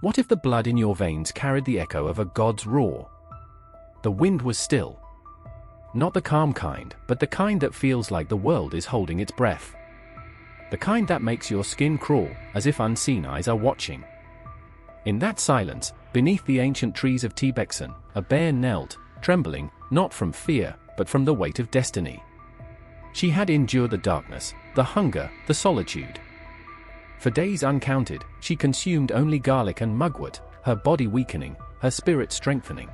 What if the blood in your veins carried the echo of a god's roar? The wind was still. Not the calm kind, but the kind that feels like the world is holding its breath. The kind that makes your skin crawl, as if unseen eyes are watching. In that silence, beneath the ancient trees of Tibexan, a bear knelt, trembling, not from fear, but from the weight of destiny. She had endured the darkness, the hunger, the solitude. For days uncounted, she consumed only garlic and mugwort, her body weakening, her spirit strengthening.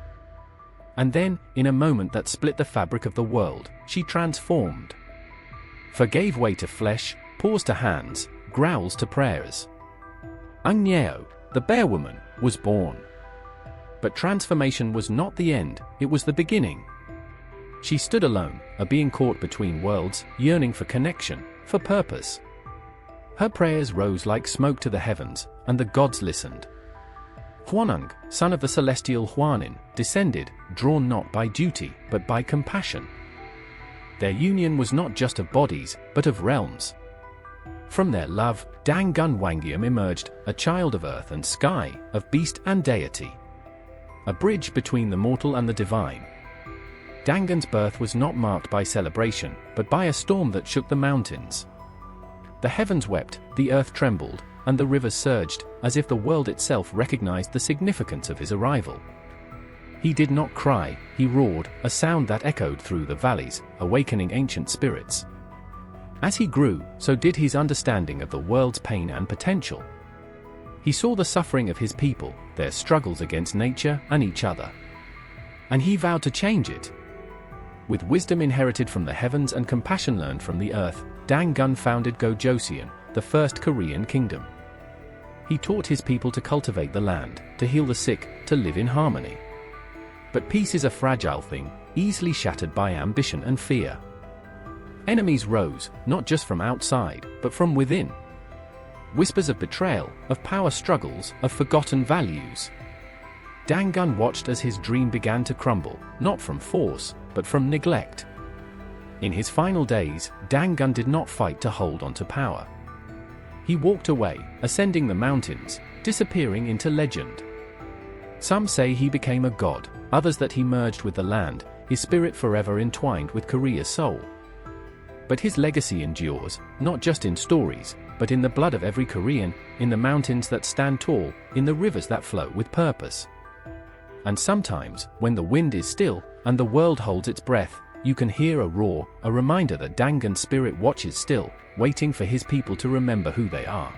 And then, in a moment that split the fabric of the world, she transformed. Forgave way to flesh, paws to hands, growls to prayers. Agneo, the bear woman, was born. But transformation was not the end, it was the beginning. She stood alone, a being caught between worlds, yearning for connection, for purpose. Her prayers rose like smoke to the heavens, and the gods listened. Huaneng, son of the celestial Huanin, descended, drawn not by duty, but by compassion. Their union was not just of bodies, but of realms. From their love, Dangun Wangyam emerged, a child of earth and sky, of beast and deity. A bridge between the mortal and the divine. Dangun's birth was not marked by celebration, but by a storm that shook the mountains. The heavens wept, the earth trembled, and the rivers surged, as if the world itself recognized the significance of his arrival. He did not cry, he roared, a sound that echoed through the valleys, awakening ancient spirits. As he grew, so did his understanding of the world's pain and potential. He saw the suffering of his people, their struggles against nature and each other. And he vowed to change it. With wisdom inherited from the heavens and compassion learned from the earth, Dangun founded Gojoseon, the first Korean kingdom. He taught his people to cultivate the land, to heal the sick, to live in harmony. But peace is a fragile thing, easily shattered by ambition and fear. Enemies rose, not just from outside, but from within. Whispers of betrayal, of power struggles, of forgotten values. Dangun watched as his dream began to crumble, not from force, but from neglect. In his final days, Dangun did not fight to hold on to power. He walked away, ascending the mountains, disappearing into legend. Some say he became a god, others that he merged with the land, his spirit forever entwined with Korea's soul. But his legacy endures, not just in stories, but in the blood of every Korean, in the mountains that stand tall, in the rivers that flow with purpose. And sometimes, when the wind is still, and the world holds its breath, you can hear a roar, a reminder that Dangun's spirit watches still, waiting for his people to remember who they are.